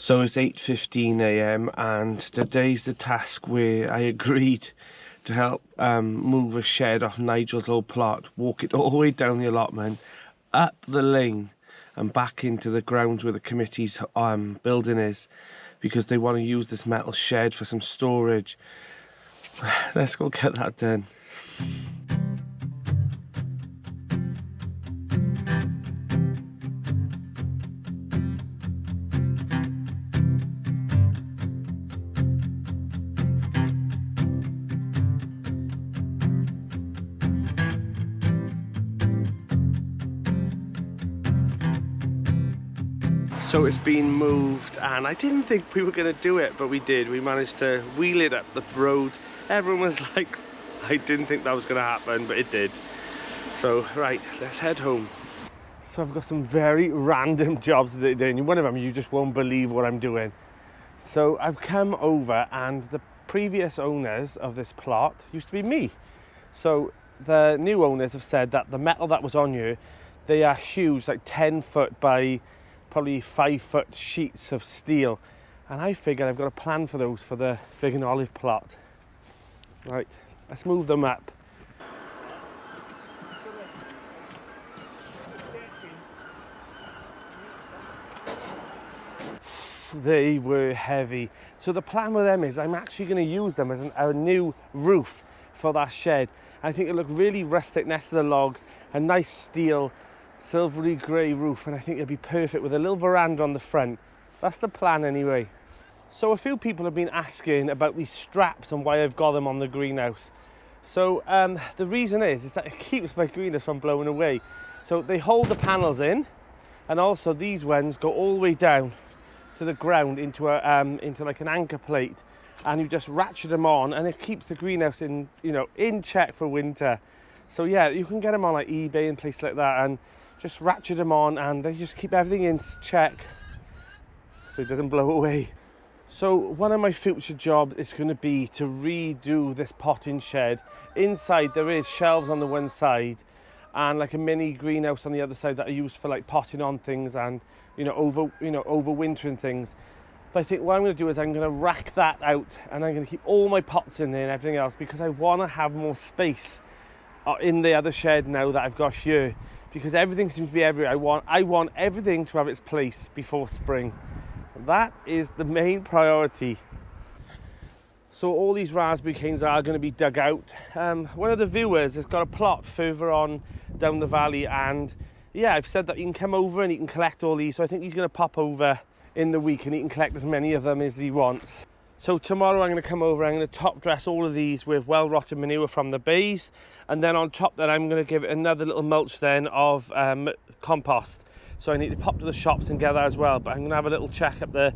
So it's 8:15 a.m. and today's the task where I agreed to help move a shed off Nigel's old plot, walk it all the way down the allotment, up the lane and back into the grounds where the committee's building is, because they want to use this metal shed for some storage. Let's go get that done. So it's been moved, and I didn't think we were going to do it, but we did. We managed to wheel it up the road. Everyone was like, I didn't think that was going to happen, but it did. So, right, let's head home. So I've got some very random jobs today, and one of them you just won't believe what I'm doing. So I've come over, and the previous owners of this plot used to be me. So the new owners have said that the metal that was on here, they are huge, like 10 foot by probably 5 foot sheets of steel, and I figured I've got a plan for those for the fig and olive plot. Right, let's move them up. They were heavy. So the plan with them is I'm actually going to use them as a new roof for that shed. I think it'll look really rustic next to the logs, a nice steel silvery grey roof, and I think it'll be perfect with a little veranda on the front. That's the plan anyway. So a few people have been asking about these straps and why I've got them on the greenhouse. So the reason is that it keeps my greenhouse from blowing away. So they hold the panels in, and also these ones go all the way down to the ground into like an anchor plate, and you just ratchet them on, and it keeps the greenhouse in check for winter. So yeah, you can get them on like eBay and places like that, and just ratchet them on, and they just keep everything in check so it doesn't blow away. So one of my future jobs is going to be to redo this potting shed. Inside there is shelves on the one side and like a mini greenhouse on the other side that are used for like potting on things and overwintering things. But I think what I'm going to do is I'm going to rack that out, and I'm going to keep all my pots in there and everything else, because I want to have more space in the other shed now that I've got here, because everything seems to be everywhere. I want everything to have its place before spring. That is the main priority. So all these raspberry canes are going to be dug out. One of the viewers has got a plot further on down the valley, and yeah, I've said that he can come over and he can collect all these. So I think he's going to pop over in the week and he can collect as many of them as he wants. So tomorrow I'm going to come over, I'm going to top dress all of these with well-rotted manure from the bays, and then on top that I'm going to give it another little mulch then of compost. So I need to pop to the shops and get that as well, but I'm going to have a little check at the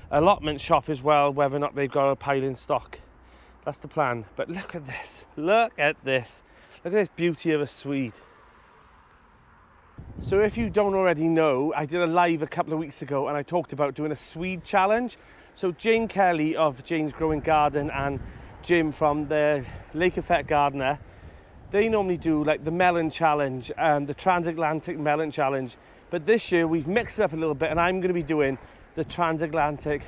allotment shop as well, whether or not they've got a pile in stock. That's the plan. But look at this, look at this. Look at this beauty of a Swede. So if you don't already know, I did a live a couple of weeks ago and I talked about doing a Swede challenge. So Jane Kelly of Jane's Growing Garden and Jim from the Lake Effect Gardener, they normally do like the melon challenge, the transatlantic melon challenge. But this year we've mixed it up a little bit, and I'm going to be doing the transatlantic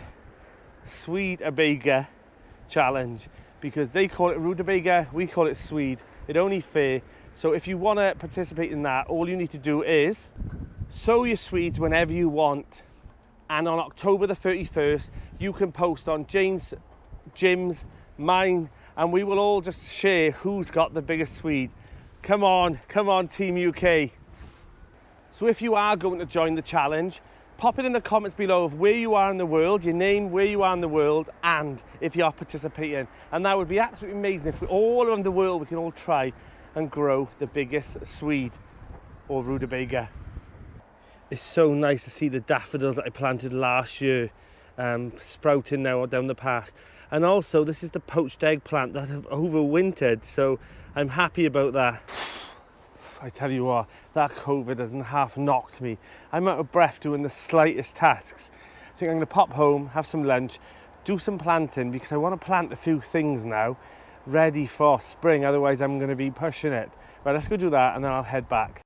Swede Abaga challenge, because they call it rhubarb, we call it Swede. It's only fair. So if you want to participate in that, all you need to do is sow your Swedes whenever you want. And on October the 31st, you can post on Jane's, Jim's, mine, and we will all just share who's got the biggest Swede. Come on, Team UK. So if you are going to join the challenge, pop it in the comments below of where you are in the world, your name, where you are in the world, and if you are participating. And that would be absolutely amazing if we all around the world, we can all try and grow the biggest Swede or rhubarb. It's so nice to see the daffodils that I planted last year sprouting now down the path. And also this is the poached eggplant that have overwintered, so I'm happy about that. I tell you what, that COVID hasn't half knocked me. I'm out of breath doing the slightest tasks. I think I'm going to pop home, have some lunch, do some planting, because I want to plant a few things now ready for spring, otherwise I'm going to be pushing it. Right, let's go do that and then I'll head back. 。 . 。 . 。 . . . . . 。 . . . . . . . . . . . . . 。 . . . . . . . . . . . . . . . . . . . . . . . . . . . . . . . .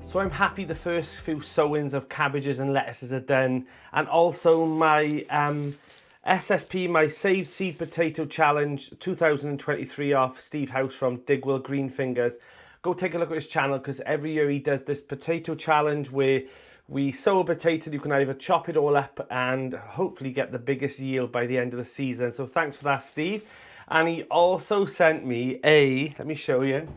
So I'm happy the first few sowings of cabbages and lettuces are done, and also my SSP, my Save Seed Potato Challenge 2023 off Steve House from Digwell Green Fingers. Go take a look at his channel, because every year he does this potato challenge where we sow a potato. You can either chop it all up and hopefully get the biggest yield by the end of the season. So thanks for that, Steve. And he also sent me a, let me show you,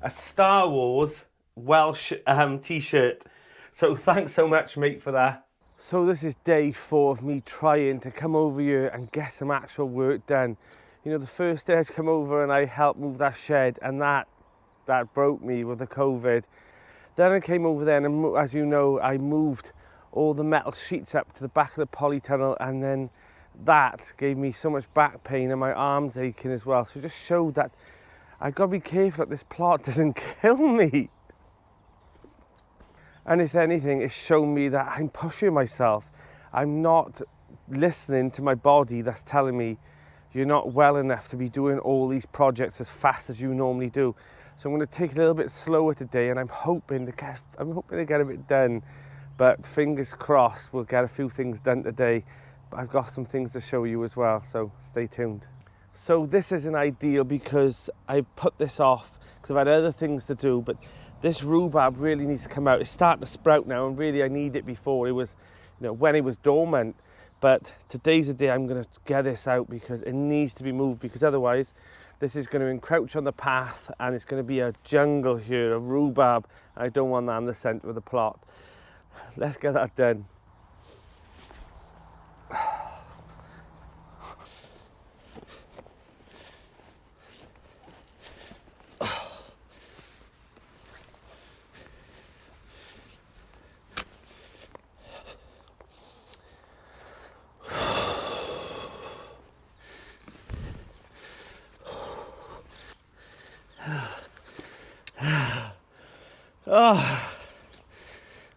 a Star Wars Welsh t-shirt. So thanks so much, mate, for that. So this is day 4 of me trying to come over here and get some actual work done. You know, the first day I come over and I helped move that shed, and that broke me with the COVID. Then I came over there and, as you know, I moved all the metal sheets up to the back of the polytunnel, and then that gave me so much back pain and my arms aching as well. So it just showed that I've got to be careful that this plot doesn't kill me. And if anything, it's shown me that I'm pushing myself. I'm not listening to my body that's telling me you're not well enough to be doing all these projects as fast as you normally do. So I'm going to take it a little bit slower today, and I'm hoping to get a bit done. But fingers crossed, we'll get a few things done today. But I've got some things to show you as well, so stay tuned. So this isn't ideal because I've put this off because I've had other things to do, but this rhubarb really needs to come out. It's starting to sprout now, and really I need it before it was, you know, when it was dormant. But today's the day I'm going to get this out because it needs to be moved, because otherwise this is going to encroach on the path and it's going to be a jungle here of rhubarb. I don't want that in the centre of the plot. Let's get that done.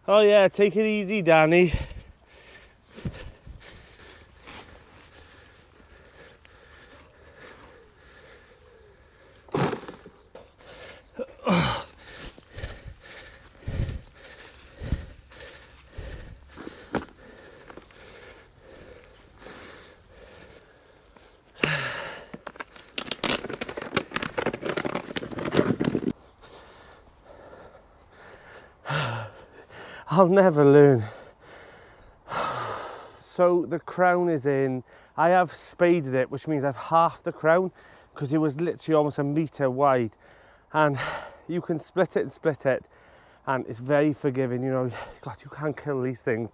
Oh yeah, take it easy, Danny. I'll never learn. So the crown is in. I have spaded it, which means I've halved the crown, because it was literally almost a metre wide, and you can split it, and it's very forgiving. You know, God, you can't kill these things.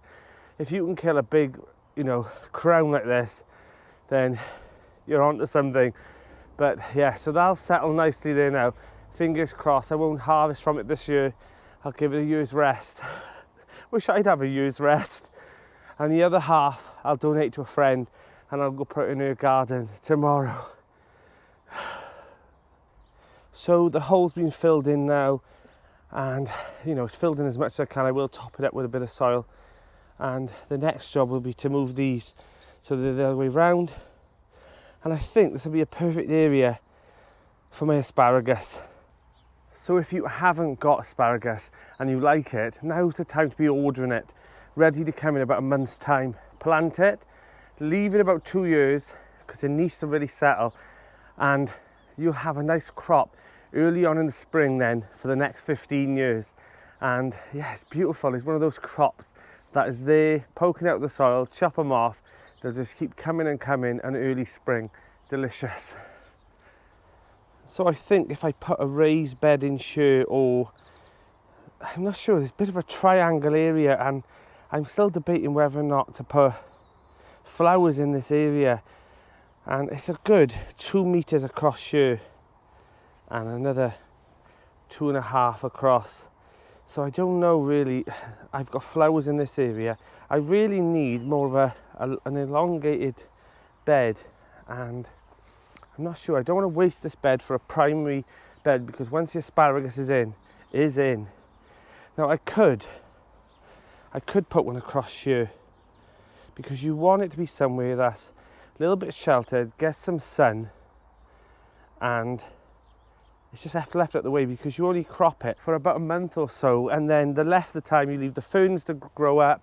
If you can kill a big, you know, crown like this, then you're onto something. But yeah, so that'll settle nicely there now. Fingers crossed. I won't harvest from it this year. I'll give it a year's rest. Wish I'd have a year's rest. And the other half I'll donate to a friend, and I'll go put it in her garden tomorrow. So the hole's been filled in now, and you know, it's filled in as much as I can. I will top it up with a bit of soil, and the next job will be to move these so they're the other way round. And I think this will be a perfect area for my asparagus. So if you haven't got asparagus and you like it, now's the time to be ordering it. Ready to come in about a month's time. Plant it, leave it about 2 years, because it needs to really settle, and you'll have a nice crop early on in the spring then for the next 15 years. And yeah, it's beautiful. It's one of those crops that is there poking out of the soil. Chop them off, they'll just keep coming and coming, and early spring. Delicious. So I think if I put a raised bed in here, or I'm not sure, there's a bit of a triangle area, and I'm still debating whether or not to put flowers in this area. And it's a good 2 meters across here and another 2.5 across. So I don't know really. I've got flowers in this area. I really need more of an elongated bed, and I'm not sure. I don't want to waste this bed for a primary bed, because once the asparagus is in. Now I could put one across here, because you want it to be somewhere that's a little bit sheltered, get some sun, and it's just left out the way, because you only crop it for about a month or so, and then the rest of the time you leave the ferns to grow up,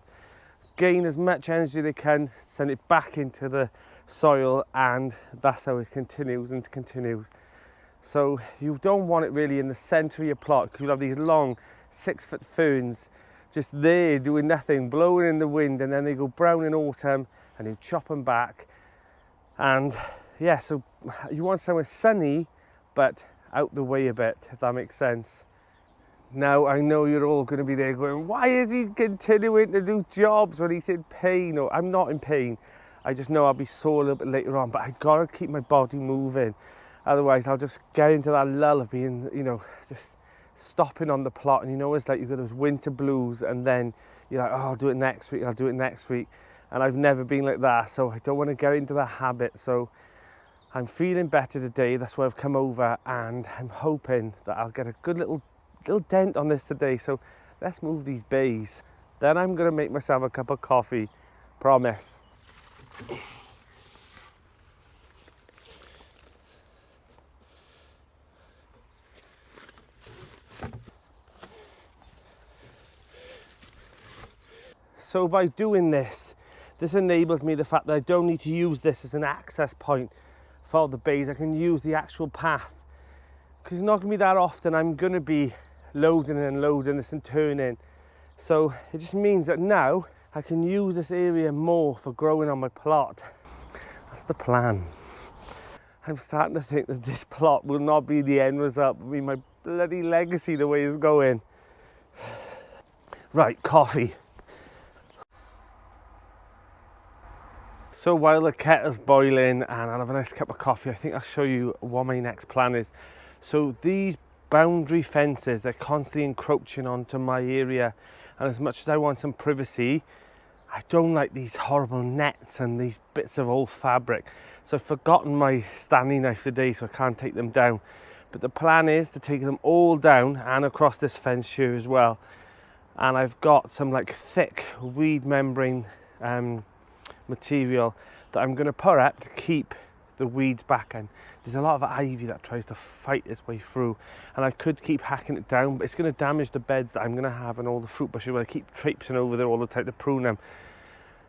gain as much energy they can, send it back into the soil, and that's how it continues and continues. So you don't want it really in the centre of your plot, because you'll have these long 6-foot ferns just there doing nothing, blowing in the wind, and then they go brown in autumn and you chop them back. And yeah, so you want somewhere sunny but out the way a bit, if that makes sense. Now I know you're all going to be there going, why is he continuing to do jobs when he's in pain? Or I'm not in pain, I just know I'll be sore a little bit later on, but I gotta keep my body moving, otherwise I'll just get into that lull of being, you know, just stopping on the plot. And you know, it's like you've got those winter blues, and then you're like, oh, I'll do it next week, I'll do it next week. And I've never been like that, so I don't want to get into that habit. So I'm feeling better today, that's why I've come over, and I'm hoping that I'll get a good little dent on this today. So let's move these bays, then I'm going to make myself a cup of coffee, promise. So by doing this enables me the fact that I don't need to use this as an access point for the bays. I can use the actual path, because it's not going to be that often I'm going to be loading and unloading this and turning. So it just means that now I can use this area more for growing on my plot. That's the plan. I'm starting to think that this plot will not be the end result, will be my bloody legacy the way it's going. Right, coffee. So while the kettle's boiling and I'll have a nice cup of coffee, I think I'll show you what my next plan is. So these boundary fences, they're constantly encroaching onto my area, and as much as I want some privacy, I don't like these horrible nets and these bits of old fabric. So I've forgotten my Stanley knife today, so I can't take them down. But the plan is to take them all down and across this fence here as well. And I've got some like thick weed membrane material that I'm going to put up to keep the weeds back in. There's a lot of ivy that tries to fight its way through, and I could keep hacking it down, but it's going to damage the beds that I'm going to have and all the fruit bushes where I keep traipsing over there all the time to prune them.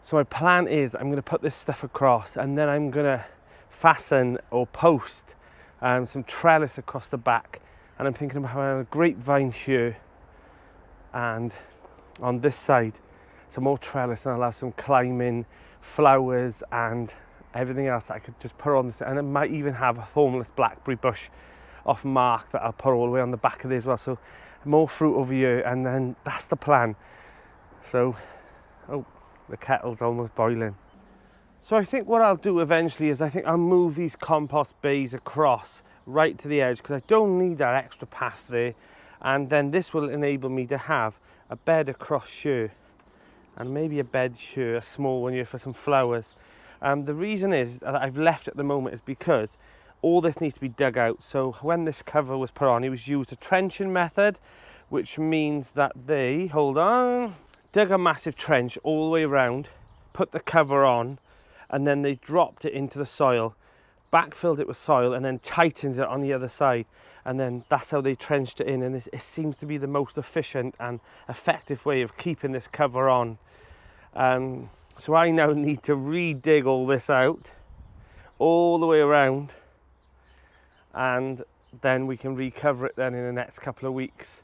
So my plan is that I'm going to put this stuff across, and then I'm going to fasten or post some trellis across the back, and I'm thinking about having a grapevine here, and on this side some more trellis, and I'll have some climbing flowers and everything else that I could just put on this, and I might even have a thornless blackberry bush off mark that I'll put all the way on the back of this as well. So more fruit over here, and then that's the plan. So, oh, the kettle's almost boiling. So I think what I'll do eventually is I think I'll move these compost bays across right to the edge, because I don't need that extra path there, and then this will enable me to have a bed across here, and maybe a bed here, a small one here for some flowers. The reason is that I've left at the moment is because all this needs to be dug out. So when this cover was put on, it was used a trenching method, which means that they, hold on, dug a massive trench all the way around, put the cover on, and then they dropped it into the soil, backfilled it with soil, and then tightened it on the other side. And then that's how they trenched it in, and it seems to be the most efficient and effective way of keeping this cover on. So I now need to re-dig all this out all the way around, and then we can recover it then in the next couple of weeks.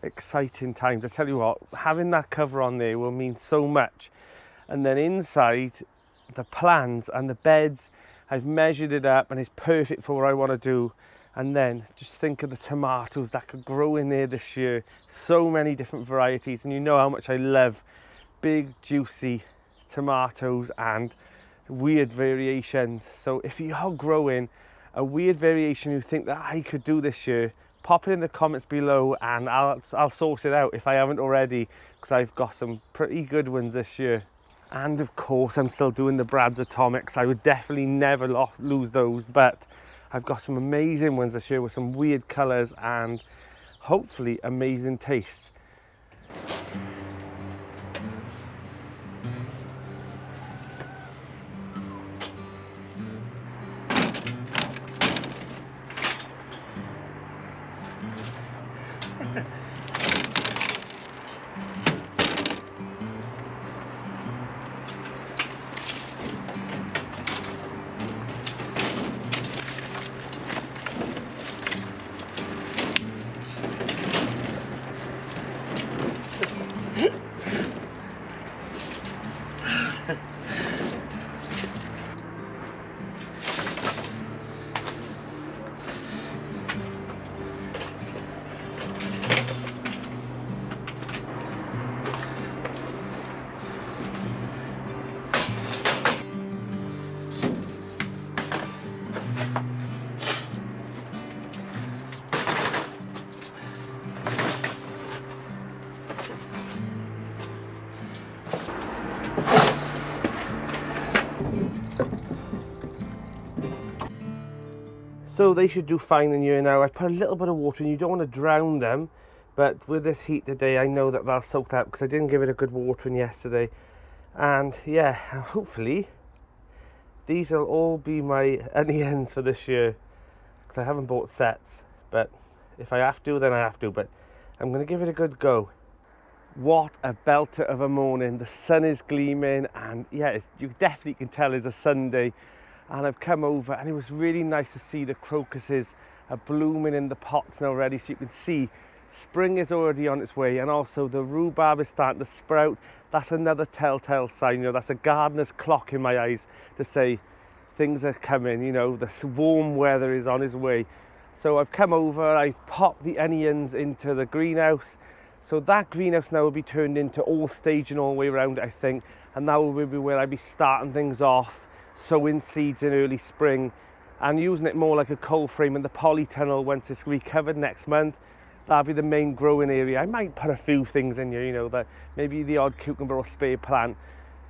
Exciting times. I tell you what, having that cover on there will mean so much. And then inside, the plants and the beds, I've measured it up and it's perfect for what I want to do. And then just think of the tomatoes that could grow in there this year. So many different varieties, and you know how much I love big juicy tomatoes and weird variations. So if you're growing a weird variation you think that I could do this year, pop it in the comments below and I'll sort it out if I haven't already, because I've got some pretty good ones this year. And of course I'm still doing the Brad's Atomics. I would definitely never lose those, but I've got some amazing ones this year with some weird colours and hopefully amazing taste. So they should do fine in here now. I put a little bit of water in. You don't want to drown them, but with this heat today, I know that they'll soak that because I didn't give it a good watering yesterday. And yeah, hopefully these will all be my onions for this year, because I haven't bought sets, but if I have to, then I have to, but I'm going to give it a good go. What a belter of a morning. The sun is gleaming, and yeah, you definitely can tell it's a Sunday. And I've come over, and it was really nice to see the crocuses are blooming in the pots now already, so you can see spring is already on its way, and also the rhubarb is starting to sprout. That's another telltale sign, you know, that's a gardener's clock in my eyes to say things are coming, you know, the warm weather is on its way. So I've come over, I've popped the onions into the greenhouse. So that greenhouse now will be turned into all staging all the way around, I think, and that will be where I'll be starting things off, sowing seeds in early spring and using it more like a cold frame. And the polytunnel, once it's recovered next month, that'll be the main growing area. I might put a few things in here, you know, that maybe the odd cucumber or spare plant.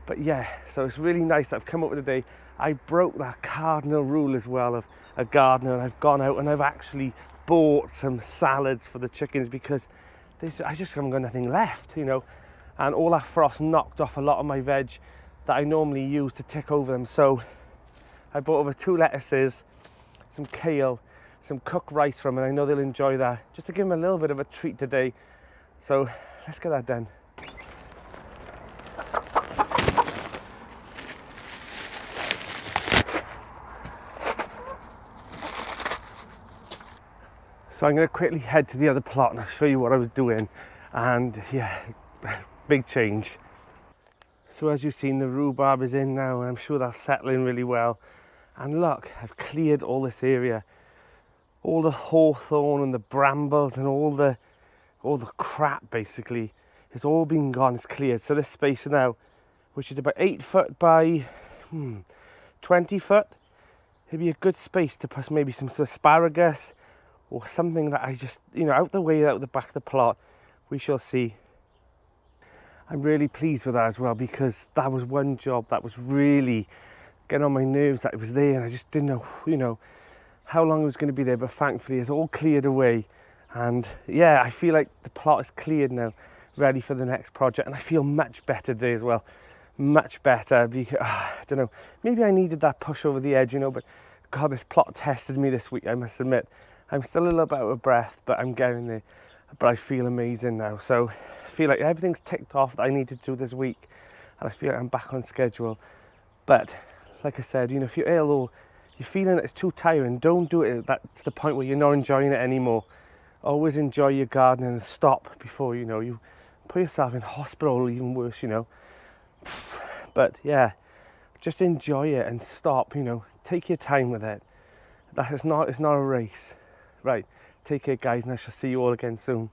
But yeah, so it's really nice that I've come up with today. I broke that cardinal rule as well of a gardener, and I've gone out and I've actually bought some salads for the chickens, because I just haven't got nothing left, you know, and all that frost knocked off a lot of my veg that I normally use to tick over them. So I bought over 2 lettuces, some kale, some cooked rice from them, and I know they'll enjoy that, just to give them a little bit of a treat today. So let's get that done. So I'm going to quickly head to the other plot and I'll show you what I was doing. And yeah, big change. So as you've seen, the rhubarb is in now, and I'm sure that's settling really well. And look, I've cleared all this area. All the hawthorn and the brambles and all the crap basically, it's all been gone, it's cleared. So this space now, which is about 8 foot by 20 foot, it'd be a good space to put maybe some asparagus or something that I just, you know, out the way, out the back of the plot. We shall see. I'm really pleased with that as well, because that was one job that was really getting on my nerves, that it was there and I just didn't know, you know, how long it was going to be there. But thankfully it's all cleared away, and yeah, I feel like the plot is cleared now, ready for the next project, and I feel much better today as well, much better, because I don't know, maybe I needed that push over the edge, you know. But God, this plot tested me this week, I must admit. I'm still a little bit out of breath, but I'm getting there. But I feel amazing now. So I feel like everything's ticked off that I need to do this week, and I feel like I'm back on schedule. But like I said, you know, if you're ill or you're feeling that it's too tiring, don't do it to the point where you're not enjoying it anymore. Always enjoy your gardening and stop before, you know, you put yourself in hospital or even worse, you know. But yeah, just enjoy it and stop, you know, take your time with it. It's not a race. Right, take care guys, and I shall see you all again soon.